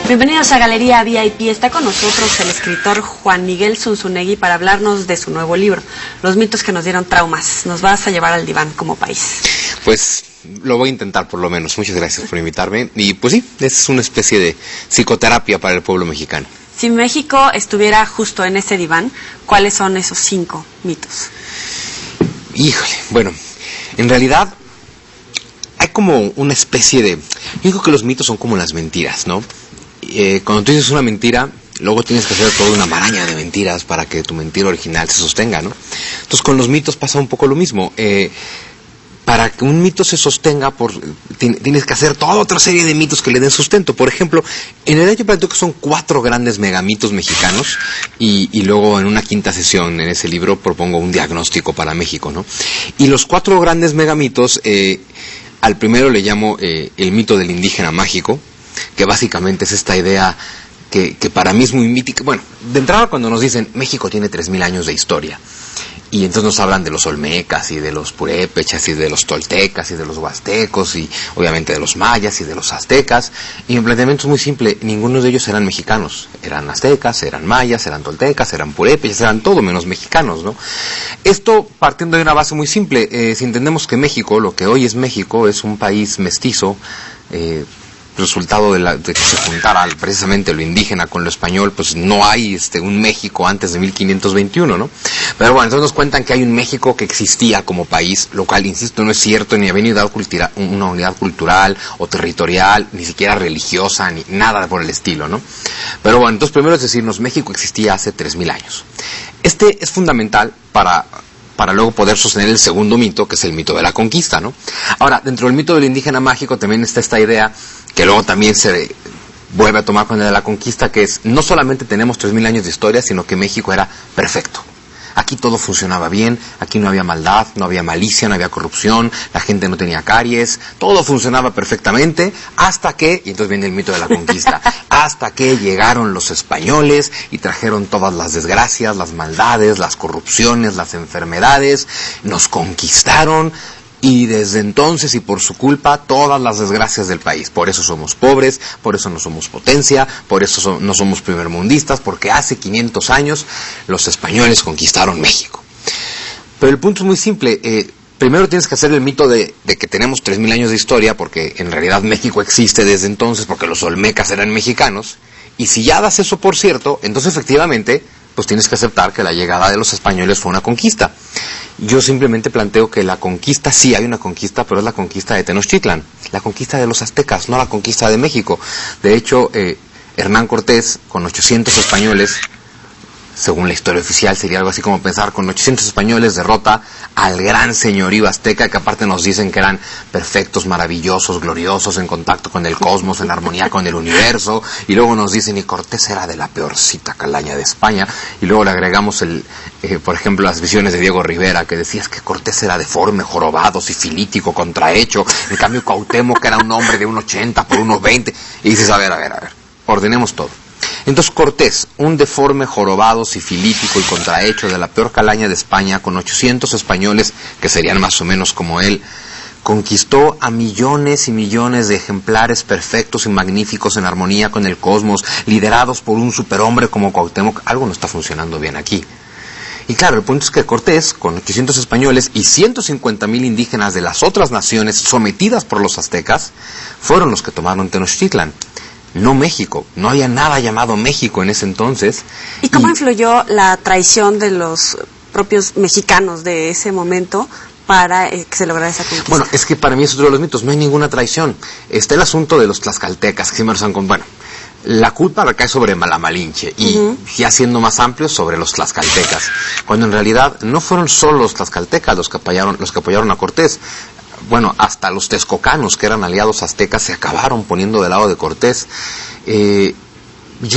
Bienvenidos a Galería VIP. Está con nosotros el escritor Juan Miguel Zunzunegui para hablarnos de su nuevo libro, Los mitos que nos dieron traumas. Nos vas a llevar al diván como país. Pues lo voy a intentar por lo menos. Muchas gracias por invitarme. Y pues sí, es una especie de psicoterapia para el pueblo mexicano. Si México estuviera justo en ese diván, ¿cuáles son esos 5 mitos? Híjole, bueno, en realidad hay como una especie de... Yo digo que los mitos son como las mentiras, ¿no? Cuando tú dices una mentira, luego tienes que hacer toda una maraña de mentiras para que tu mentira original se sostenga, ¿no? Entonces con los mitos pasa un poco lo mismo. Para que un mito se sostenga, tienes que hacer toda otra serie de mitos que le den sustento. Por ejemplo, en realidad yo planteo que son 4 grandes megamitos mexicanos y luego en una quinta sesión en ese libro propongo un diagnóstico para México, ¿no? Y los 4 grandes megamitos, al primero le llamo el mito del indígena mágico, que básicamente es esta idea que para mí es muy mítica. Bueno, de entrada cuando nos dicen México tiene 3000 años de historia, y entonces nos hablan de los olmecas y de los purépechas y de los toltecas y de los huastecos y obviamente de los mayas y de los aztecas, y mi planteamiento es muy simple: ninguno de ellos eran mexicanos, eran aztecas, eran mayas, eran toltecas, eran purépechas, eran todo menos mexicanos, ¿no? Esto partiendo de una base muy simple. Si entendemos que México, lo que hoy es México, es un país mestizo, resultado de que se juntara precisamente lo indígena con lo español, pues no hay un México antes de 1521, ¿no? Pero bueno, entonces nos cuentan que hay un México que existía como país, lo cual, insisto, no es cierto, ni había una unidad cultural o territorial, ni siquiera religiosa, ni nada por el estilo, ¿no? Pero bueno, entonces primero es decirnos, México existía hace 3000 años. Este es fundamental para luego poder sostener el segundo mito, que es el mito de la conquista, ¿no? Ahora, dentro del mito del indígena mágico también está esta idea, que luego también se vuelve a tomar con el de la conquista, que es, no solamente tenemos 3000 años de historia, sino que México era perfecto. Aquí todo funcionaba bien, aquí no había maldad, no había malicia, no había corrupción, la gente no tenía caries, todo funcionaba perfectamente hasta que, y entonces viene el mito de la conquista, hasta que llegaron los españoles y trajeron todas las desgracias, las maldades, las corrupciones, las enfermedades, nos conquistaron. Y desde entonces, y por su culpa, todas las desgracias del país. Por eso somos pobres, por eso no somos potencia, por eso no somos primermundistas, porque hace 500 años los españoles conquistaron México. Pero el punto es muy simple. Primero tienes que hacer el mito de que tenemos 3000 años de historia, porque en realidad México existe desde entonces, porque los olmecas eran mexicanos. Y si ya das eso por cierto, entonces efectivamente, pues tienes que aceptar que la llegada de los españoles fue una conquista. Yo simplemente planteo que la conquista, sí hay una conquista, pero es la conquista de Tenochtitlan, la conquista de los aztecas, no la conquista de México. De hecho, Hernán Cortés, con 800 españoles, según la historia oficial, sería algo así como pensar, con 800 españoles derrota al gran señorío azteca, que aparte nos dicen que eran perfectos, maravillosos, gloriosos, en contacto con el cosmos, en armonía con el universo, y luego nos dicen, y Cortés era de la peorcita calaña de España, y luego le agregamos por ejemplo, las visiones de Diego Rivera, que decía que Cortés era deforme, jorobado, sifilítico, contrahecho, en cambio Cuauhtémoc era un hombre de 1,80 por 1,20, y dices, a ver, ordenemos todo. Entonces Cortés, un deforme, jorobado, sifilítico y contrahecho de la peor calaña de España, con 800 españoles, que serían más o menos como él, conquistó a millones y millones de ejemplares perfectos y magníficos en armonía con el cosmos, liderados por un superhombre como Cuauhtémoc. Algo no está funcionando bien aquí. Y claro, el punto es que Cortés, con 800 españoles y 150,000 indígenas de las otras naciones sometidas por los aztecas, fueron los que tomaron Tenochtitlan. No México, no había nada llamado México en ese entonces. ¿Y cómo influyó la traición de los propios mexicanos de ese momento para que se lograra esa conquista? Bueno, es que para mí es otro de los mitos, no hay ninguna traición. Está el asunto de los tlaxcaltecas, que siempre están con... Bueno, la culpa recae sobre la Malinche y ya siendo más amplio sobre los tlaxcaltecas, cuando en realidad no fueron solo los tlaxcaltecas los que apoyaron a Cortés. Bueno, hasta los texcocanos, que eran aliados aztecas, se acabaron poniendo del lado de Cortés. Yo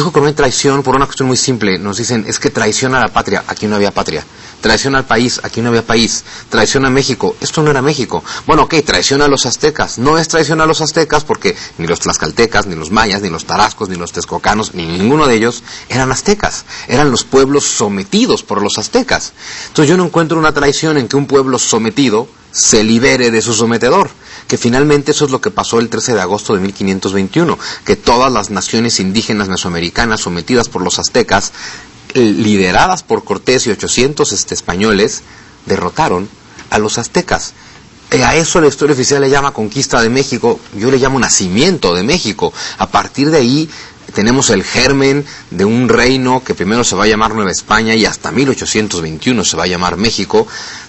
creo que no hay traición por una cuestión muy simple. Nos dicen, es que traiciona a la patria. Aquí no había patria. traición al país, aquí no había país, traición a México, esto no era México. Bueno, ok, traición a los aztecas, no es traición a los aztecas porque ni los tlaxcaltecas, ni los mayas, ni los tarascos, ni los texcocanos, ni ninguno de ellos eran aztecas, eran los pueblos sometidos por los aztecas. Entonces yo no encuentro una traición en que un pueblo sometido se libere de su sometedor, que finalmente eso es lo que pasó el 13 de agosto de 1521, que todas las naciones indígenas mesoamericanas sometidas por los aztecas, lideradas por Cortés y 800 españoles, derrotaron a los aztecas. A eso la historia oficial le llama conquista de México, yo le llamo nacimiento de México. A partir de ahí tenemos el germen de un reino que primero se va a llamar Nueva España y hasta 1821 se va a llamar México.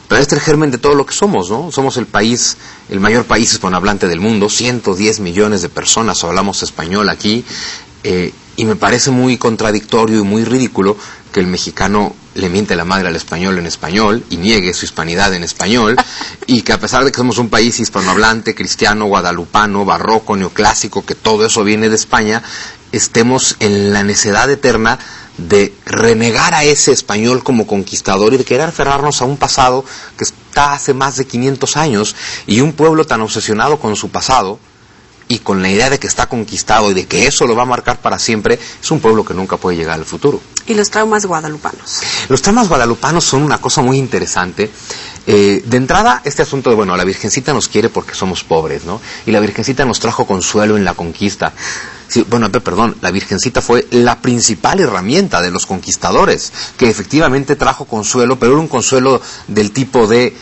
Pero este es el germen de todo lo que somos, ¿no? Somos el país, el mayor país hispanohablante del mundo, 110 millones de personas hablamos español aquí, y me parece muy contradictorio y muy ridículo que el mexicano le miente la madre al español en español y niegue su hispanidad en español, y que a pesar de que somos un país hispanohablante, cristiano, guadalupano, barroco, neoclásico, que todo eso viene de España, estemos en la necedad eterna de renegar a ese español como conquistador y de querer aferrarnos a un pasado que está hace más de 500 años, y un pueblo tan obsesionado con su pasado y con la idea de que está conquistado y de que eso lo va a marcar para siempre, es un pueblo que nunca puede llegar al futuro. ¿Y los traumas guadalupanos? Los traumas guadalupanos son una cosa muy interesante. De entrada, este asunto de, bueno, la Virgencita nos quiere porque somos pobres, ¿no? Y la Virgencita nos trajo consuelo en la conquista. Sí, bueno, perdón, la Virgencita fue la principal herramienta de los conquistadores, que efectivamente trajo consuelo, pero era un consuelo del tipo de,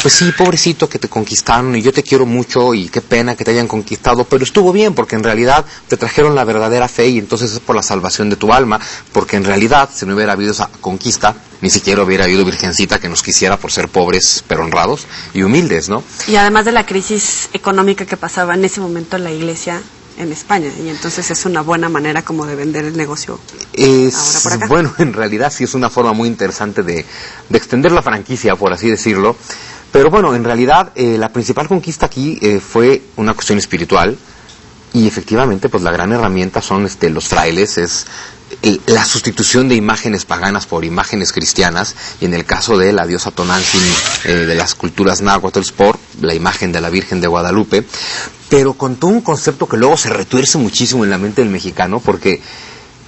pues sí, pobrecito que te conquistaron y yo te quiero mucho y qué pena que te hayan conquistado, pero estuvo bien porque en realidad te trajeron la verdadera fe y entonces es por la salvación de tu alma, porque en realidad si no hubiera habido esa conquista, ni siquiera hubiera habido Virgencita que nos quisiera por ser pobres pero honrados y humildes, ¿no? Y además de la crisis económica que pasaba en ese momento en la iglesia en España, y entonces es una buena manera como de vender el negocio ahora por acá. Bueno, en realidad sí es una forma muy interesante de extender la franquicia, por así decirlo. Pero bueno, en realidad la principal conquista aquí fue una cuestión espiritual, y efectivamente pues la gran herramienta son los frailes, es la sustitución de imágenes paganas por imágenes cristianas, y en el caso de la diosa Tonantzin de las culturas náhuatl por la imagen de la Virgen de Guadalupe, pero con todo un concepto que luego se retuerce muchísimo en la mente del mexicano, porque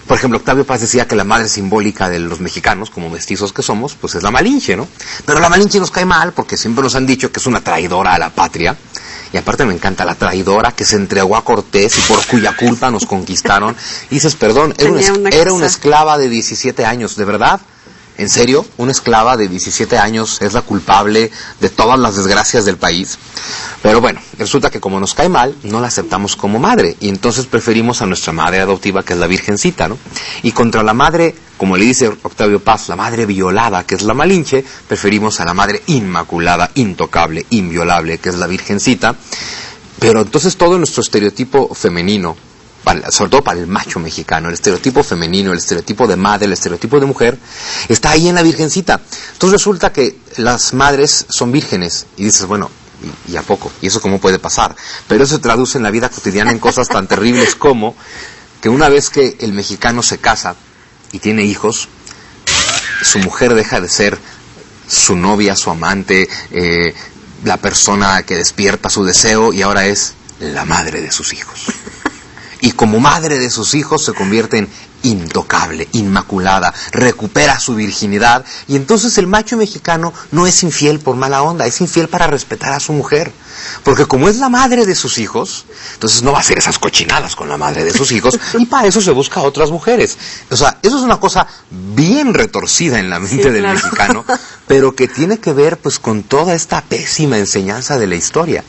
por ejemplo, Octavio Paz decía que la madre simbólica de los mexicanos, como mestizos que somos, pues es la Malinche, ¿no? Pero la Malinche nos cae mal porque siempre nos han dicho que es una traidora a la patria. Y aparte me encanta la traidora que se entregó a Cortés y por cuya culpa nos conquistaron. Y dices, perdón, era una esclava de 17 años, ¿de verdad? ¿En serio? ¿Una esclava de 17 años es la culpable de todas las desgracias del país? Pero bueno, resulta que como nos cae mal, no la aceptamos como madre, y entonces preferimos a nuestra madre adoptiva, que es la Virgencita, ¿no? Y contra la madre, como le dice Octavio Paz, la madre violada, que es la Malinche, preferimos a la madre inmaculada, intocable, inviolable, que es la Virgencita. Pero entonces todo nuestro estereotipo femenino, sobre todo para el macho mexicano, el estereotipo femenino, el estereotipo de madre, el estereotipo de mujer, está ahí en la Virgencita. Entonces resulta que las madres son vírgenes, y dices, bueno, ¿y a poco? ¿Y eso cómo puede pasar? Pero eso se traduce en la vida cotidiana en cosas tan terribles como que una vez que el mexicano se casa y tiene hijos, su mujer deja de ser su novia, su amante, la persona que despierta su deseo, y ahora es la madre de sus hijos. Y como madre de sus hijos se convierte en intocable, inmaculada, recupera su virginidad, y entonces el macho mexicano no es infiel por mala onda, es infiel para respetar a su mujer, porque como es la madre de sus hijos, entonces no va a hacer esas cochinadas con la madre de sus hijos, y para eso se busca a otras mujeres. O sea, eso es una cosa bien retorcida en la mente del mexicano, pero que tiene que ver pues con toda esta pésima enseñanza de la historia.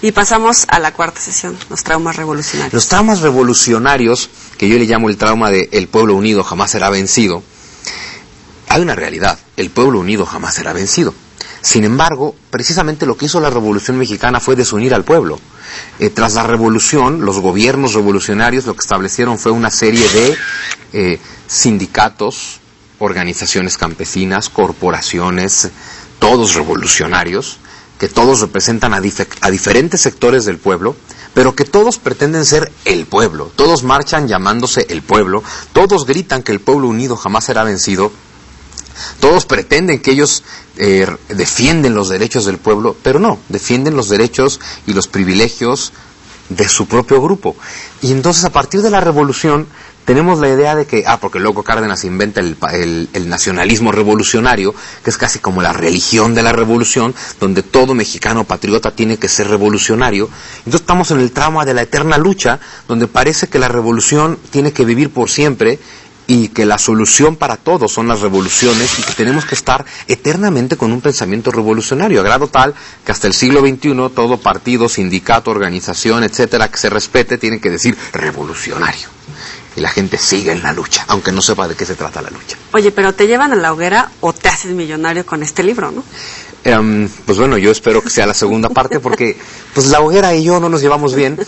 Y pasamos a la cuarta sesión, los traumas revolucionarios. Los traumas revolucionarios, que yo le llamo el trauma de el pueblo unido jamás será vencido. Hay una realidad, el pueblo unido jamás será vencido. Sin embargo, precisamente lo que hizo la Revolución Mexicana fue desunir al pueblo. Tras la revolución, los gobiernos revolucionarios lo que establecieron fue una serie de sindicatos, organizaciones campesinas, corporaciones, todos revolucionarios, que todos representan a diferentes sectores del pueblo, pero que todos pretenden ser el pueblo. Todos marchan llamándose el pueblo, todos gritan que el pueblo unido jamás será vencido, Todos pretenden que ellos defienden los derechos del pueblo, pero no, defienden los derechos y los privilegios de su propio grupo. Y entonces, a partir de la revolución, tenemos la idea de que, porque luego Cárdenas inventa el nacionalismo revolucionario, que es casi como la religión de la revolución, donde todo mexicano patriota tiene que ser revolucionario. Entonces estamos en el trauma de la eterna lucha, donde parece que la revolución tiene que vivir por siempre, y que la solución para todo son las revoluciones, y que tenemos que estar eternamente con un pensamiento revolucionario, a grado tal que hasta el siglo XXI todo partido, sindicato, organización, etcétera, que se respete, tiene que decir revolucionario. Y la gente sigue en la lucha, aunque no sepa de qué se trata la lucha. Oye, pero ¿te llevan a la hoguera o te haces millonario con este libro, no? Pues bueno, yo espero que sea la segunda parte, porque pues la hoguera y yo no nos llevamos bien.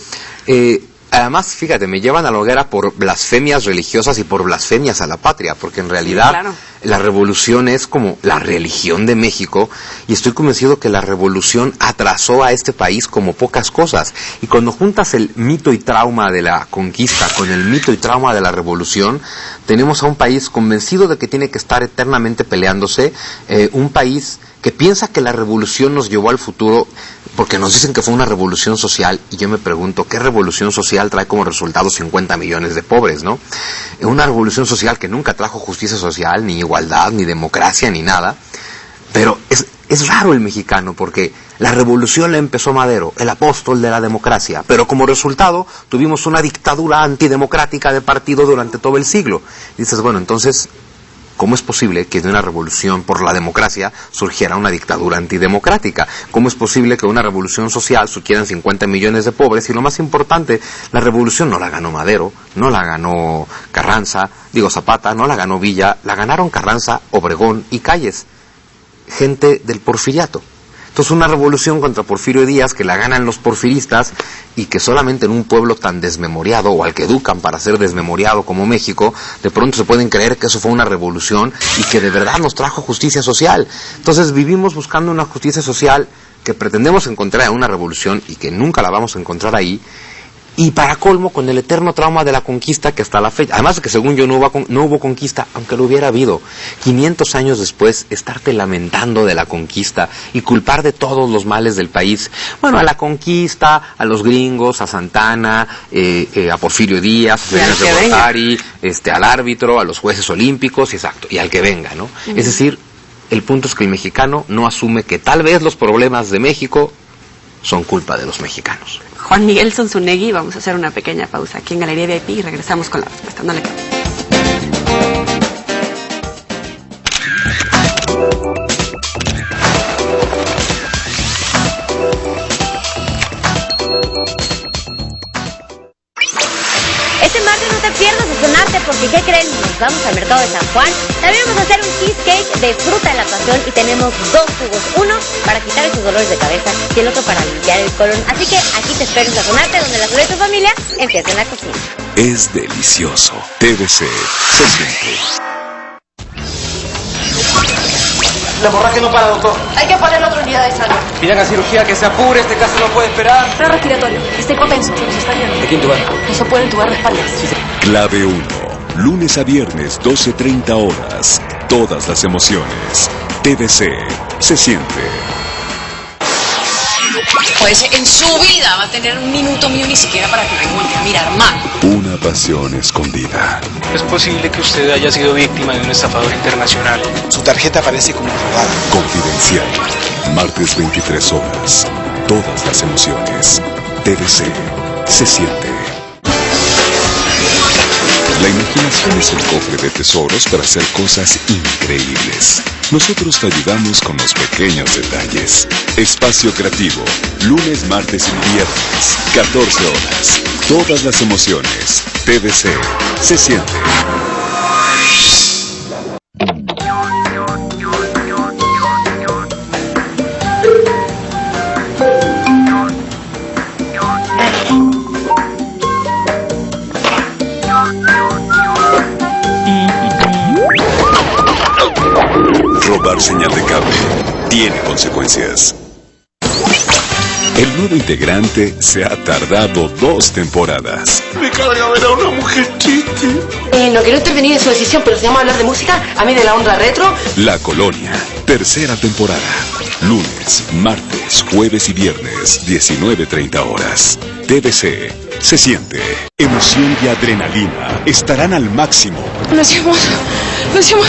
Además, fíjate, me llevan a la hoguera por blasfemias religiosas y por blasfemias a la patria, porque en realidad, sí, claro, la revolución es como la religión de México, y estoy convencido que la revolución atrasó a este país como pocas cosas. Y cuando juntas el mito y trauma de la conquista con el mito y trauma de la revolución, tenemos a un país convencido de que tiene que estar eternamente peleándose, un país que piensa que la revolución nos llevó al futuro, porque nos dicen que fue una revolución social, y yo me pregunto, ¿qué revolución social trae como resultado 50 millones de pobres, no? Una revolución social que nunca trajo justicia social, ni igualdad, ni democracia, ni nada. Pero es raro el mexicano, porque la revolución la empezó Madero, el apóstol de la democracia, pero como resultado tuvimos una dictadura antidemocrática de partido durante todo el siglo. Y dices, bueno, entonces, ¿cómo es posible que de una revolución por la democracia surgiera una dictadura antidemocrática? ¿Cómo es posible que una revolución social surgieran 50 millones de pobres? Y lo más importante, la revolución no la ganó Madero, no la ganó Zapata, no la ganó Villa, la ganaron Carranza, Obregón y Calles, gente del porfiriato. Entonces, una revolución contra Porfirio Díaz que la ganan los porfiristas, y que solamente en un pueblo tan desmemoriado, o al que educan para ser desmemoriado como México, de pronto se pueden creer que eso fue una revolución y que de verdad nos trajo justicia social. Entonces vivimos buscando una justicia social que pretendemos encontrar en una revolución y que nunca la vamos a encontrar ahí. Y para colmo, con el eterno trauma de la conquista, que hasta la fecha, además de que según yo no hubo conquista, aunque lo hubiera habido, 500 años después, estarte lamentando de la conquista y culpar de todos los males del país, bueno, a la conquista, a los gringos, a Santana, a Porfirio Díaz, a Salinas de Gortari, al árbitro, a los jueces olímpicos, exacto, y al que venga, ¿no? Uh-huh. Es decir, el punto es que el mexicano no asume que tal vez los problemas de México son culpa de los mexicanos. Juan Miguel Zunzunegui, vamos a hacer una pequeña pausa aquí en Galería VIP y regresamos con la respuesta. No le cambie. Este martes no te pierdas de Sonarte, porque ¿qué creen? Nos vamos al mercado de San Juan. También vamos a hacer un cheesecake de fruta de la pasión, y tenemos 2 jugos, uno para quitar esos dolores de cabeza y el otro para limpiar el colon. Así que aquí te espero en Sonarte, donde la salud de tu familia empieza en la cocina. Es delicioso. TVC se siente. La hemorragia no para, doctor. Hay que ponerle otra unidad de salud. Pidan a cirugía, que se apure, este caso no puede esperar. Está respiratorio, está hipotenso, se nos está yendo. ¿De quién tubar? No se puede entubar de espaldas. Sí, sí. Clave 1. Lunes a viernes, 12:30 horas. Todas las emociones. TVC se siente. Pues en su vida va a tener un minuto mío ni siquiera para que me voltee a mirar mal. Una pasión escondida. Es posible que usted haya sido víctima de un estafador internacional. Su tarjeta aparece como robada. Confidencial. Martes 23 horas. Todas las emociones. TVC se siente. La imaginación es el cofre de tesoros para hacer cosas increíbles. Nosotros te ayudamos con los pequeños detalles. Espacio Creativo. Lunes, martes y viernes. 14 horas. Todas las emociones. TVC se siente. Robar señal de cable tiene consecuencias. El nuevo integrante se ha tardado 2 temporadas. Me carga ver a una mujer triste. No quiero intervenir en su decisión, pero si vamos a hablar de música, a mí de la onda retro. La Colonia, 3ª temporada. Lunes, martes, jueves y viernes, 19:30 horas. TVC. Se siente. Emoción y adrenalina estarán al máximo. Lo hicimos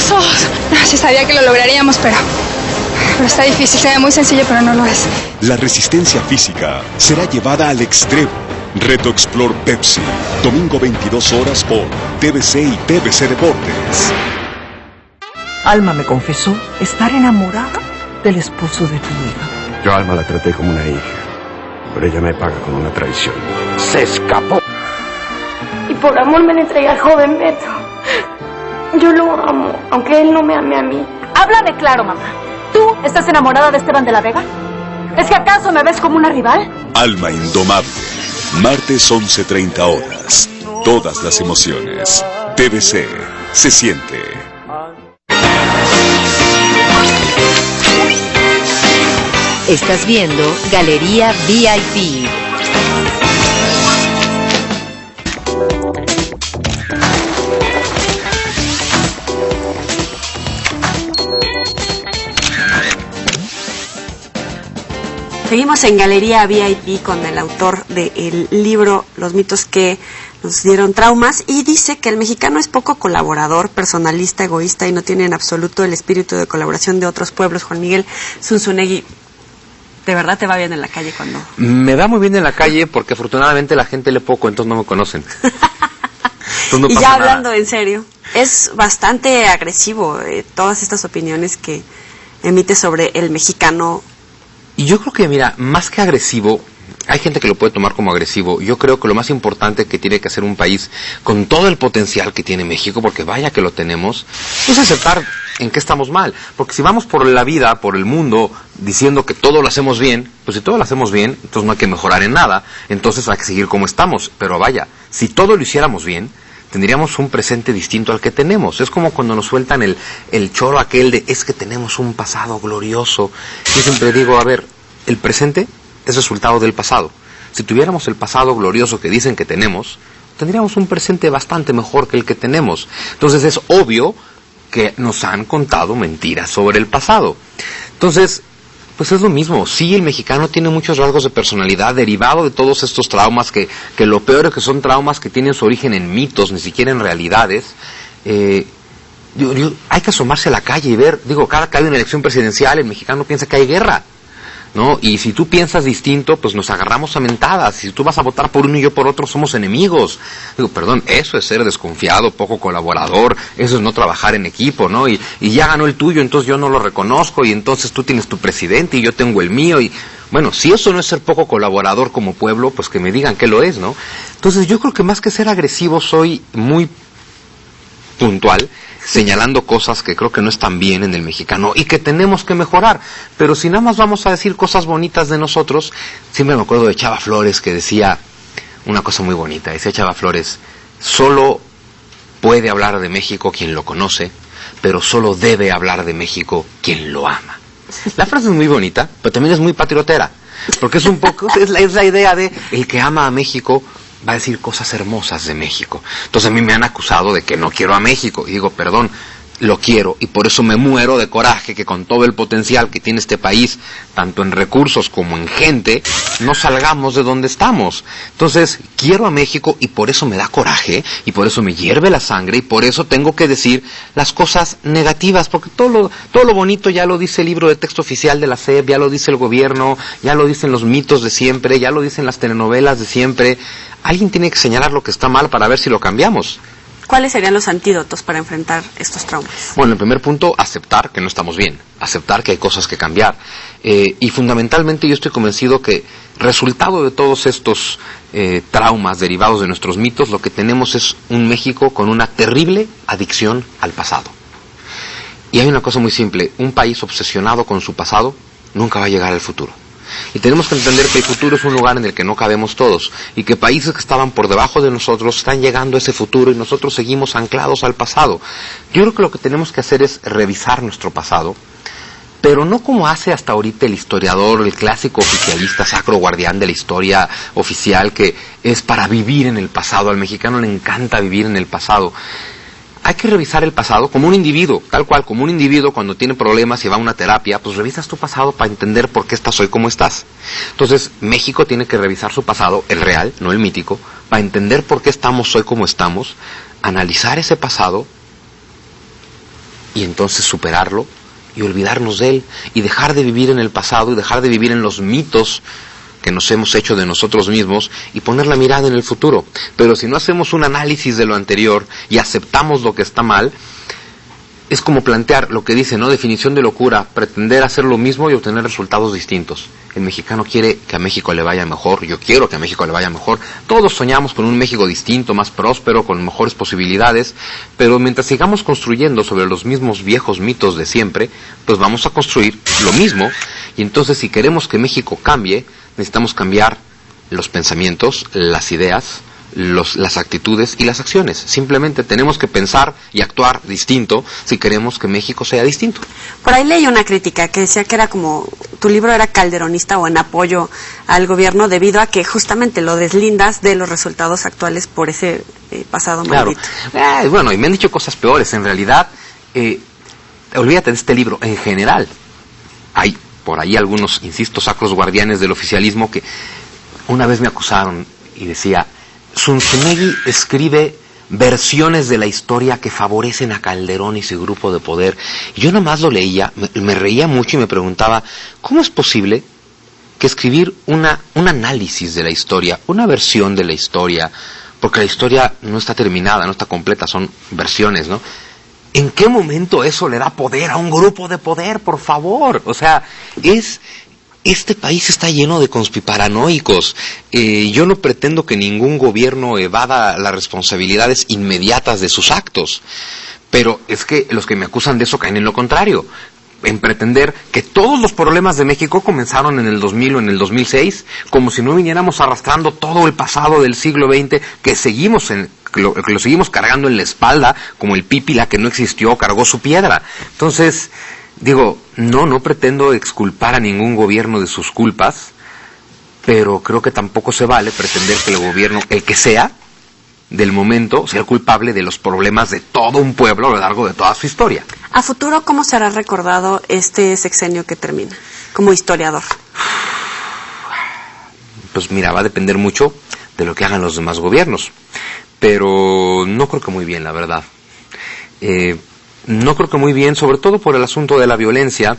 todos. Se sabía que lo lograríamos, pero está difícil. Se ve muy sencillo, pero no lo es. La resistencia física será llevada al extremo. Reto Explore Pepsi. Domingo 22 horas por TVC y TVC Deportes. Alma me confesó estar enamorada del esposo de tu hija. Yo a Alma la traté como una hija, pero ella me paga con una traición. Se escapó. Y por amor me le entregué al joven Beto. Yo lo amo, aunque él no me ame a mí. Háblame claro, mamá. ¿Tú estás enamorada de Esteban de la Vega? ¿Es que acaso me ves como una rival? Alma Indomable. Martes 11:30 horas. Todas las emociones. TVC. Se siente. Estás viendo Galería VIP. Seguimos en Galería VIP con el autor del libro Los mitos que nos dieron traumas, y dice que el mexicano es poco colaborador, personalista, egoísta y no tiene en absoluto el espíritu de colaboración de otros pueblos. Juan Miguel Zunzunegui, ¿de verdad te va bien en la calle cuando...? Me va muy bien en la calle porque afortunadamente la gente lee poco, entonces no me conocen. Entonces no y pasa ya nada. hablando en serio, es bastante agresivo todas estas opiniones que emite sobre el mexicano. Y yo creo que, mira, más que agresivo, hay gente que lo puede tomar como agresivo. Yo creo que lo más importante que tiene que hacer un país con todo el potencial que tiene México, porque vaya que lo tenemos, es aceptar en qué estamos mal. Porque si vamos por la vida, por el mundo, diciendo que todo lo hacemos bien, pues si todo lo hacemos bien, entonces no hay que mejorar en nada, entonces hay que seguir como estamos. Pero vaya, si todo lo hiciéramos bien, tendríamos un presente distinto al que tenemos. Es como cuando nos sueltan el choro aquel de es que tenemos un pasado glorioso. Yo siempre digo, a ver, el presente es resultado del pasado. Si tuviéramos el pasado glorioso que dicen que tenemos, tendríamos un presente bastante mejor que el que tenemos. Entonces es obvio que nos han contado mentiras sobre el pasado. Entonces, pues es lo mismo. Sí, el mexicano tiene muchos rasgos de personalidad derivado de todos estos traumas, que lo peor es que son traumas que tienen su origen en mitos, ni siquiera en realidades. Hay que asomarse a la calle y ver, cada que hay una elección presidencial, el mexicano piensa que hay guerra, ¿no? Y si tú piensas distinto, pues nos agarramos a mentadas. Si tú vas a votar por uno y yo por otro, somos enemigos. Perdón, eso es ser desconfiado, poco colaborador, eso es no trabajar en equipo, ¿no? Y ya ganó el tuyo, entonces yo no lo reconozco, y entonces tú tienes tu presidente y yo tengo el mío, y bueno, si eso no es ser poco colaborador como pueblo, pues que me digan que lo es, ¿no? Entonces yo creo que más que ser agresivo, soy muy puntual, señalando cosas que creo que no están bien en el mexicano y que tenemos que mejorar. Pero si nada más vamos a decir cosas bonitas de nosotros, siempre me acuerdo de Chava Flores, que decía una cosa muy bonita. Decía Chava Flores: solo puede hablar de México quien lo conoce, pero solo debe hablar de México quien lo ama. La frase es muy bonita, pero también es muy patriotera, porque es un poco, es la idea de el que ama a México va a decir cosas hermosas de México. Entonces a mí me han acusado de que no quiero a México. Y digo, perdón, lo quiero, y por eso me muero de coraje que con todo el potencial que tiene este país, tanto en recursos como en gente, no salgamos de donde estamos. Entonces, quiero a México y por eso me da coraje, y por eso me hierve la sangre, y por eso tengo que decir las cosas negativas, porque todo lo bonito ya lo dice el libro de texto oficial de la SEP, ya lo dice el gobierno, ya lo dicen los mitos de siempre, ya lo dicen las telenovelas de siempre. Alguien tiene que señalar lo que está mal para ver si lo cambiamos. ¿Cuáles serían los antídotos para enfrentar estos traumas? Bueno, el primer punto, aceptar que no estamos bien, aceptar que hay cosas que cambiar. Y fundamentalmente yo estoy convencido que resultado de todos estos traumas derivados de nuestros mitos, lo que tenemos es un México con una terrible adicción al pasado. Y hay una cosa muy simple: un país obsesionado con su pasado nunca va a llegar al futuro. Y tenemos que entender que el futuro es un lugar en el que no cabemos todos, y que países que estaban por debajo de nosotros están llegando a ese futuro y nosotros seguimos anclados al pasado. Yo creo que lo que tenemos que hacer es revisar nuestro pasado, pero no como hace hasta ahorita el historiador, el clásico oficialista, sacro guardián de la historia oficial, que es para vivir en el pasado. Al mexicano le encanta vivir en el pasado. Hay que revisar el pasado como un individuo, tal cual, como un individuo cuando tiene problemas y va a una terapia, pues revisas tu pasado para entender por qué estás hoy como estás. Entonces, México tiene que revisar su pasado, el real, no el mítico, para entender por qué estamos hoy como estamos, analizar ese pasado y entonces superarlo y olvidarnos de él y dejar de vivir en el pasado y dejar de vivir en los mitos que nos hemos hecho de nosotros mismos y poner la mirada en el futuro. Pero si no hacemos un análisis de lo anterior y aceptamos lo que está mal, es como plantear lo que dice, ¿no? Definición de locura, pretender hacer lo mismo y obtener resultados distintos. El mexicano quiere que a México le vaya mejor, yo quiero que a México le vaya mejor, todos soñamos con un México distinto, más próspero, con mejores posibilidades, pero mientras sigamos construyendo sobre los mismos viejos mitos de siempre, pues vamos a construir lo mismo, y entonces si queremos que México cambie, necesitamos cambiar los pensamientos, las ideas, las actitudes y las acciones. Simplemente tenemos que pensar y actuar distinto si queremos que México sea distinto. Por ahí leí una crítica que decía que era como, tu libro era calderonista o en apoyo al gobierno debido a que justamente lo deslindas de los resultados actuales por ese pasado maldito. Bueno, y me han dicho cosas peores. En realidad, olvídate de este libro. En general, hay por ahí algunos, insisto, sacros guardianes del oficialismo que una vez me acusaron y decía, Zunzunegui escribe versiones de la historia que favorecen a Calderón y su grupo de poder. Y yo nomás lo leía, me reía mucho y me preguntaba, ¿cómo es posible que escribir un análisis de la historia, una versión de la historia, porque la historia no está terminada, no está completa, son versiones, ¿no? ¿En qué momento eso le da poder a un grupo de poder, por favor? O sea, este país está lleno de conspiparanoicos. Yo no pretendo que ningún gobierno evada las responsabilidades inmediatas de sus actos, pero es que los que me acusan de eso caen en lo contrario, en pretender que todos los problemas de México comenzaron en el 2000 o en el 2006, como si no viniéramos arrastrando todo el pasado del siglo XX que lo seguimos cargando en la espalda, como el Pípila que no existió, cargó su piedra. Entonces, digo, no pretendo exculpar a ningún gobierno de sus culpas, pero creo que tampoco se vale pretender que el gobierno, el que sea, del momento, sea el culpable de los problemas de todo un pueblo a lo largo de toda su historia. A futuro, ¿cómo será recordado este sexenio que termina, como historiador? Pues mira, va a depender mucho de lo que hagan los demás gobiernos, pero no creo que muy bien, la verdad. No creo que muy bien, sobre todo por el asunto de la violencia,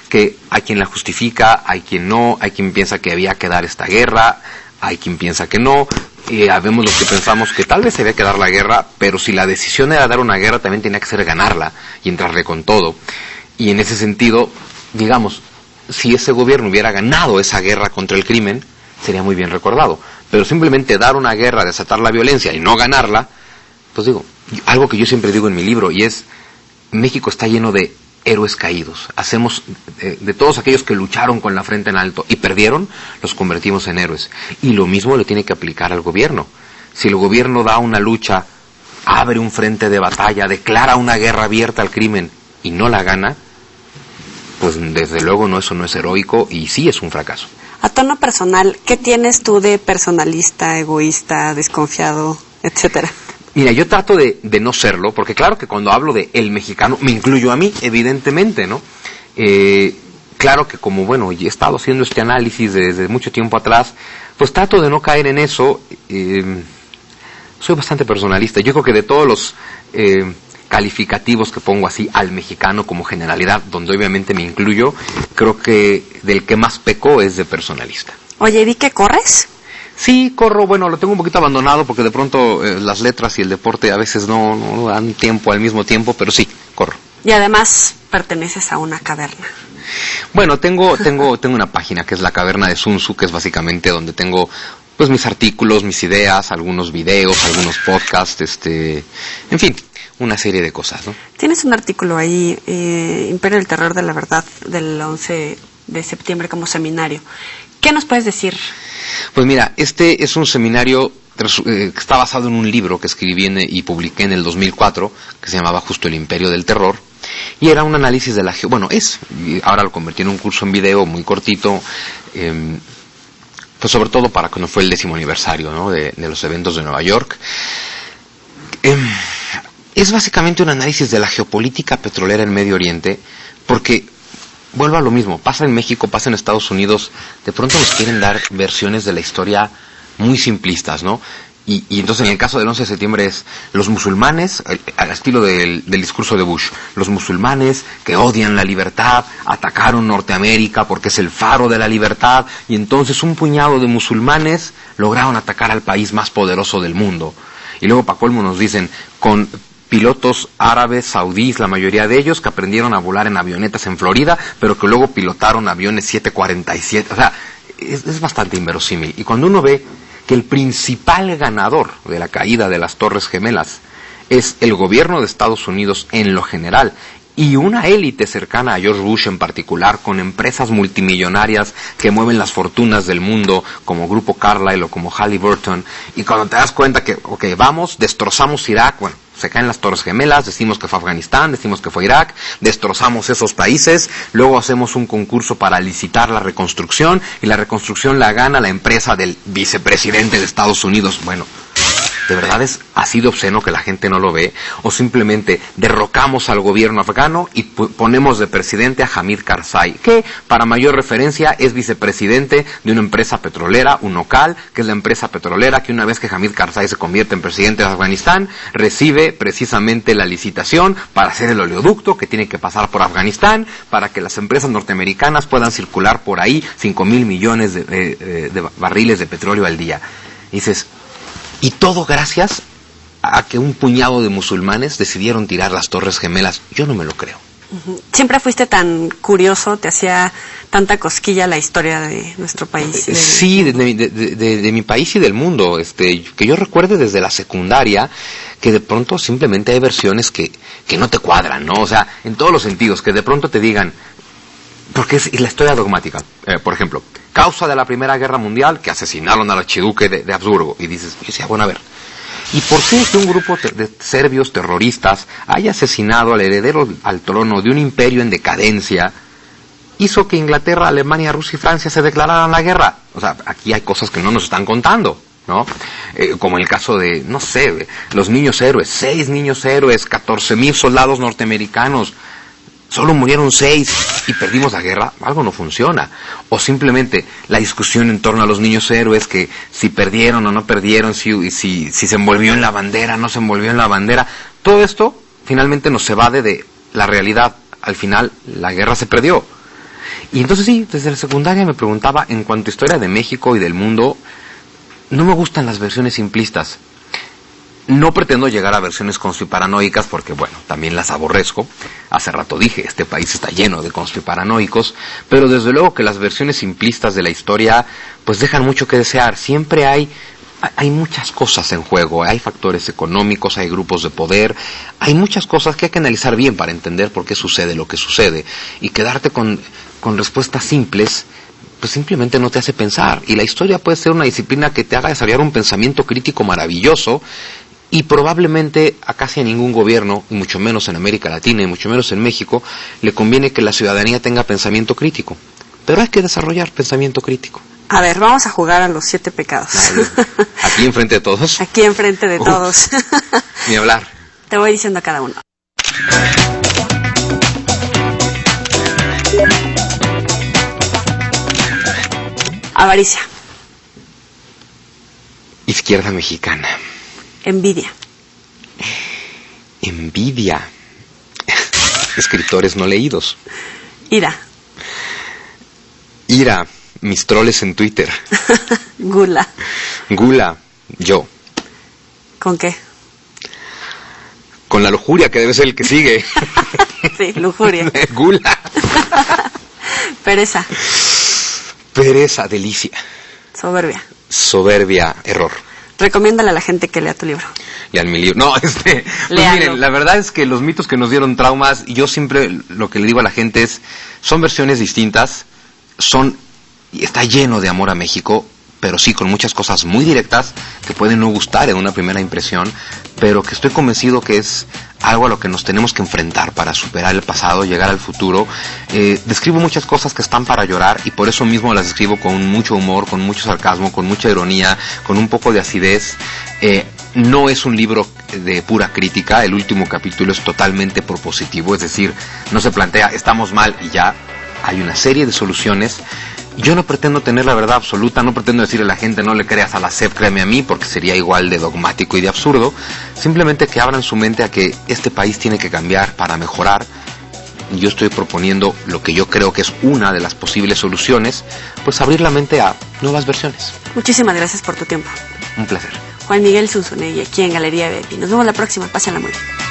que hay quien la justifica, hay quien no, hay quien piensa que había que dar esta guerra, hay quien piensa que no, habemos los que pensamos que tal vez había que dar la guerra, pero si la decisión era dar una guerra, también tenía que ser ganarla y entrarle con todo. Y en ese sentido, digamos, si ese gobierno hubiera ganado esa guerra contra el crimen, sería muy bien recordado. Pero simplemente dar una guerra, desatar la violencia y no ganarla, pues digo, algo que yo siempre digo en mi libro, y es, México está lleno de héroes caídos. Hacemos de todos aquellos que lucharon con la frente en alto y perdieron, los convertimos en héroes. Y lo mismo le tiene que aplicar al gobierno. Si el gobierno da una lucha, abre un frente de batalla, declara una guerra abierta al crimen y no la gana, pues desde luego eso no es heroico y sí es un fracaso. A tono personal, ¿qué tienes tú de personalista, egoísta, desconfiado, etcétera? Mira, yo trato de no serlo, porque claro que cuando hablo de el mexicano, me incluyo a mí, evidentemente, ¿no? Claro que como, bueno, he estado haciendo este análisis desde mucho tiempo atrás, pues trato de no caer en eso. Soy bastante personalista. Yo creo que de todos los calificativos que pongo así al mexicano como generalidad, donde obviamente me incluyo, creo que del que más peco es de personalista. Oye, vi que corres. Sí, corro, bueno, lo tengo un poquito abandonado porque de pronto las letras y el deporte a veces no dan tiempo al mismo tiempo, pero sí, corro. Y además perteneces a una caverna. Bueno, tengo una página que es la Caverna de Sun Tzu, que es básicamente donde tengo pues mis artículos, mis ideas, algunos videos, algunos podcasts, en fin, una serie de cosas, ¿no? Tienes un artículo ahí, Imperio del Terror de la Verdad, del 11 de septiembre como seminario. ¿Qué nos puedes decir? Pues mira, este es un seminario que está basado en un libro que escribí y publiqué en el 2004, que se llamaba justo El Imperio del Terror, Y era un análisis de la y ahora lo convertí en un curso en video muy cortito, pues sobre todo para cuando fue el 10º aniversario, ¿no?, de los eventos de Nueva York. Es básicamente un análisis de la geopolítica petrolera en Medio Oriente, porque vuelvo a lo mismo, pasa en México, pasa en Estados Unidos, de pronto nos quieren dar versiones de la historia muy simplistas, ¿no? Y entonces en el caso del 11 de septiembre es los musulmanes, al estilo del discurso de Bush, los musulmanes que odian la libertad, atacaron Norteamérica porque es el faro de la libertad, y entonces un puñado de musulmanes lograron atacar al país más poderoso del mundo. Y luego para colmo nos dicen, con pilotos árabes, saudíes, la mayoría de ellos, que aprendieron a volar en avionetas en Florida, pero que luego pilotaron aviones 747, o sea, es bastante inverosímil. Y cuando uno ve que el principal ganador de la caída de las Torres Gemelas es el gobierno de Estados Unidos en lo general, y una élite cercana a George Bush en particular, con empresas multimillonarias que mueven las fortunas del mundo, como Grupo Carlyle o como Halliburton, y cuando te das cuenta que, vamos, destrozamos Irak, bueno, se caen las Torres Gemelas, decimos que fue Afganistán, decimos que fue Irak, destrozamos esos países, luego hacemos un concurso para licitar la reconstrucción, y la reconstrucción la gana la empresa del vicepresidente de Estados Unidos. Bueno, ¿de verdad es así de obsceno que la gente no lo ve? ¿O simplemente derrocamos al gobierno afgano y ponemos de presidente a Hamid Karzai, que para mayor referencia es vicepresidente de una empresa petrolera, UNOCAL, que es la empresa petrolera que una vez que Hamid Karzai se convierte en presidente de Afganistán, recibe precisamente la licitación para hacer el oleoducto que tiene que pasar por Afganistán, para que las empresas norteamericanas puedan circular por ahí 5,000 millones de barriles de petróleo al día? Y dices, y todo gracias a que un puñado de musulmanes decidieron tirar las Torres Gemelas. Yo no me lo creo. ¿Siempre fuiste tan curioso? ¿Te hacía tanta cosquilla la historia de nuestro país? Sí, de mi país y del mundo. Que yo recuerde desde la secundaria, que de pronto simplemente hay versiones que no te cuadran, ¿no? O sea, en todos los sentidos, que de pronto te digan, porque es la historia dogmática. Por ejemplo, causa de la Primera Guerra Mundial, que asesinaron al archiduque de Habsburgo. Y dices, yo decía, bueno, a ver, y por fin que un grupo de serbios terroristas haya asesinado al heredero al trono de un imperio en decadencia, hizo que Inglaterra, Alemania, Rusia y Francia se declararan la guerra. O sea, aquí hay cosas que no nos están contando, ¿no? Como el caso de, no sé, los niños héroes, 6 niños héroes, 14,000 soldados norteamericanos, solo murieron 6 y perdimos la guerra. Algo no funciona. O simplemente la discusión en torno a los niños héroes, que si perdieron o no perdieron, si se envolvió en la bandera, no se envolvió en la bandera. Todo esto finalmente nos evade de la realidad. Al final la guerra se perdió. Y entonces sí, desde la secundaria me preguntaba, en cuanto a historia de México y del mundo, no me gustan las versiones simplistas. No pretendo llegar a versiones conspiparanoicas porque, bueno, también las aborrezco. Hace rato dije, este país está lleno de conspiparanoicos, pero desde luego que las versiones simplistas de la historia pues dejan mucho que desear. Siempre hay muchas cosas en juego, hay factores económicos, hay grupos de poder, hay muchas cosas que hay que analizar bien para entender por qué sucede lo que sucede, y quedarte con respuestas simples pues simplemente no te hace pensar. Y la historia puede ser una disciplina que te haga desarrollar un pensamiento crítico maravilloso. Y probablemente a casi a ningún gobierno, y mucho menos en América Latina, y mucho menos en México, le conviene que la ciudadanía tenga pensamiento crítico. Pero hay que desarrollar pensamiento crítico. A ver, vamos a jugar a los 7 pecados. ¿Aquí enfrente de todos? Aquí enfrente de todos. Ni hablar. Te voy diciendo a cada uno. Avaricia. Izquierda mexicana. Envidia. Envidia. Escritores no leídos. Ira. Ira. Mis troles en Twitter. Gula. Gula. Yo. ¿Con qué? Con la lujuria, que debe ser el que sigue. Sí, lujuria. Gula. Pereza. Pereza, delicia. Soberbia. Soberbia, error. Recomiéndale a la gente que lea tu libro. Lean mi libro. No, pues miren, la verdad es que los mitos que nos dieron traumas, yo siempre lo que le digo a la gente es, son versiones distintas, está lleno de amor a México, pero sí con muchas cosas muy directas que pueden no gustar en una primera impresión, pero que estoy convencido que es algo a lo que nos tenemos que enfrentar para superar el pasado, llegar al futuro. Describo muchas cosas que están para llorar y por eso mismo las escribo con mucho humor, con mucho sarcasmo, con mucha ironía, con un poco de acidez. No es un libro de pura crítica, el último capítulo es totalmente propositivo, es decir, no se plantea estamos mal y ya, hay una serie de soluciones. Yo no pretendo tener la verdad absoluta, no pretendo decirle a la gente no le creas a la SEP, créeme a mí, porque sería igual de dogmático y de absurdo. Simplemente que abran su mente a que este país tiene que cambiar para mejorar. Yo estoy proponiendo lo que yo creo que es una de las posibles soluciones, pues abrir la mente a nuevas versiones. Muchísimas gracias por tu tiempo. Un placer. Juan Miguel Zunzunegui, aquí en Galería VIP. Nos vemos la próxima, pásenla muy bien.